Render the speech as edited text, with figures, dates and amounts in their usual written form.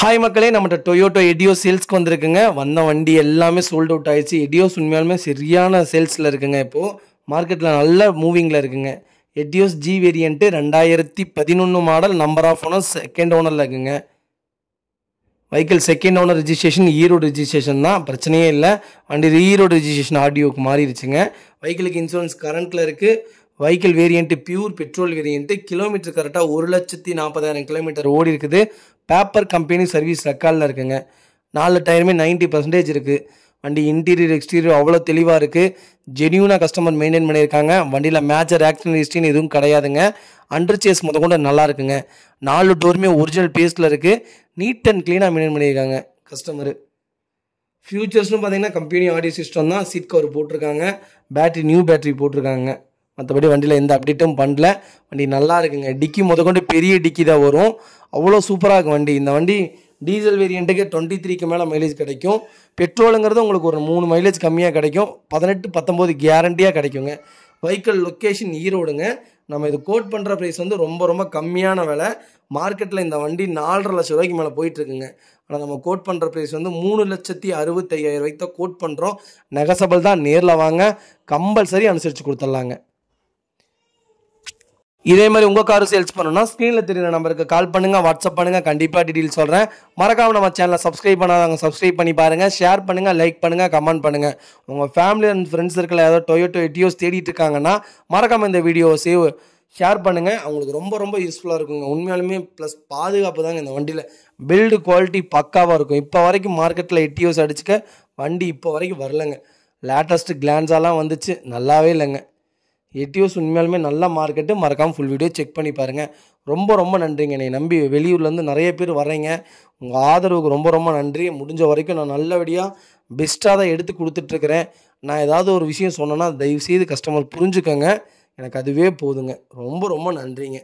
Hi மக்களே, நம்மகிட்ட Toyota எடியோஸ் சேல்ஸ்க்கு வந்திருக்குங்க. வந்த வண்டி எல்லாமே சோல்ட் அவுட் ஆயிடுச்சு. எடியோஸ் உண்மையாலுமே சரியான சேல்ஸில் இருக்குங்க. இப்போது மார்க்கெட்டில் நல்ல மூவிங்கில் இருக்குங்க. Etios G variant 2011 model, number of owner second ஓனரில் இருக்குங்க. Vehicle second owner registration, Erode registration தான், பிரச்சனையே இல்லை. வண்டி ஈரோடு ரிஜிஸ்ட்ரேஷன் ஆர்டிஓக்கு மாறிடுச்சுங்க. வெஹிக்கிளுக்கு இன்சூரன்ஸ் கரண்ட்டில் இருக்குது. Vehicle variant pure petrol variant. Kilometre கரெக்டாக 1,40,000 கிலோமீட்டர் ஓடி இருக்குது. பேப்பர் கம்பெனி சர்வீஸ் ரெக்கார்டில் இருக்குங்க. 4 டயருமே 90% இருக்குது. வண்டி இன்டீரியர் எக்ஸ்டீரியர் அவ்வளோ தெளிவாக இருக்குது. ஜென்யூனாக கஸ்டமர் மெயின்டைன் பண்ணியிருக்காங்க. வண்டியில் மேஜர் ஆக்சிடென்ட் ஹிஸ்ட்ரின்னு எதுவும் கிடையாதுங்க. அண்டர் சேஸ் கொண்டு நல்லா இருக்குங்க. 4 டோருமே ஒரிஜினல் பேஸில் இருக்குது. நீட் அண்ட் க்ளீனாக மெயின்டைன் பண்ணியிருக்காங்க கஸ்டமரு. ஃபியூச்சர்ஸ்னு பார்த்தீங்கன்னா கம்பெனி ஆடியோ சிஸ்டம் தான். சீட் கவர் போட்டிருக்காங்க. பேட்டரி நியூ பேட்டரி போட்டிருக்காங்க. மற்றபடி வண்டியில் எந்த அப்டேட்டும் பண்ணல. வண்டி நல்லா இருக்குங்க. டிக்கி கொண்டு பெரிய டிக்கி தான் வரும். அவ்வளோ சூப்பராக இருக்கும் வண்டி. இந்த வண்டி டீசல் வேரியண்ட்டுக்கு 23க்கு மேலே மைலேஜ் கிடைக்கும். பெட்ரோலுங்கிறது உங்களுக்கு ஒரு 3 மைலேஜ் கம்மியாக கிடைக்கும். 18-19 கேரண்டியாக கிடைக்குங்க. வெஹிக்கிள் லொக்கேஷன் ஈரோடுங்க. நம்ம இது கோட் பண்ணுற ப்ரைஸ் ரொம்ப கம்மியான விலை. மார்க்கெட்டில் இந்த வண்டி 4.5 லட்ச ரூபாய்க்கு மேலே போயிட்டுருக்குங்க. ஆனால் நம்ம கோட் பண்ணுற ப்ரைஸ் 3,65,000 தான் கோட் பண்ணுறோம். நெகசபிள் தான். நேரில் வாங்க, கம்பல்சரி அனுசரித்து கொடுத்துட்லாங்க. இதே மாதிரி உங்கள் காரு சேல்ஸ் பண்ணணும்னா ஸ்க்ரீனில் தெரியுற நம்பருக்கு கால் பண்ணுங்கள், வாட்ஸ்அப் பண்ணுங்கள். கண்டிப்பாக டீட்டெயில்ஸ் சொல்கிறேன். மறக்காமல் நம்ம சேனலை சப்ஸ்கிரைப் பண்ணாதவங்க சப்ஸ்கிரைப் பண்ணி பாருங்கள். ஷேர் பண்ணுங்கள், லைக் பண்ணுங்கள், கமெண்ட் பண்ணுங்கள். உங்கள் ஃபேமிலி அண்ட் ஃப்ரெண்ட்ஸ் சர்க்கிள் ஏதாவது டொயோட்டோ எடியோஸ் தேடிட்டு இருக்காங்கன்னா மறக்காமல் இந்த வீடியோவை ஷேர் பண்ணுங்கள். அவங்களுக்கு ரொம்ப யூஸ்ஃபுல்லாக இருக்குங்க. உண்மையாலுமே ப்ளஸ் பாதுகாப்பு தாங்க இந்த வண்டியில். பில்டு குவாலிட்டி பக்காவாக இருக்கும். இப்போ வரைக்கும் மார்க்கெட்டில் எடியோஸ் அடிச்சுக்க வண்டி இப்போ வரைக்கும் வரலைங்க. லேட்டஸ்ட்டு கிளான்ஸாலாம் வந்துச்சு, நல்லாவே இல்லைங்க. எடியோஸ் உண்மையாலுமே நல்ல மார்க்கெட்டு. மறக்காமல் ஃபுல் வீடியோ செக் பண்ணி பாருங்கள். ரொம்ப நன்றிங்க. என்னை நம்பி வெளியூர்லேருந்து நிறைய பேர் வர்றீங்க. உங்கள் ஆதரவுக்கு ரொம்ப நன்றி. முடிஞ்ச வரைக்கும் நான் நல்லபடியாக பெஸ்ட்டாக தான் எடுத்து கொடுத்துட்ருக்குறேன். நான் ஏதாவது ஒரு விஷயம் சொன்னேன்னா தயவுசெய்து கஸ்டமர் புரிஞ்சுக்கோங்க. எனக்கு அதுவே போதுங்க. ரொம்ப நன்றிங்க.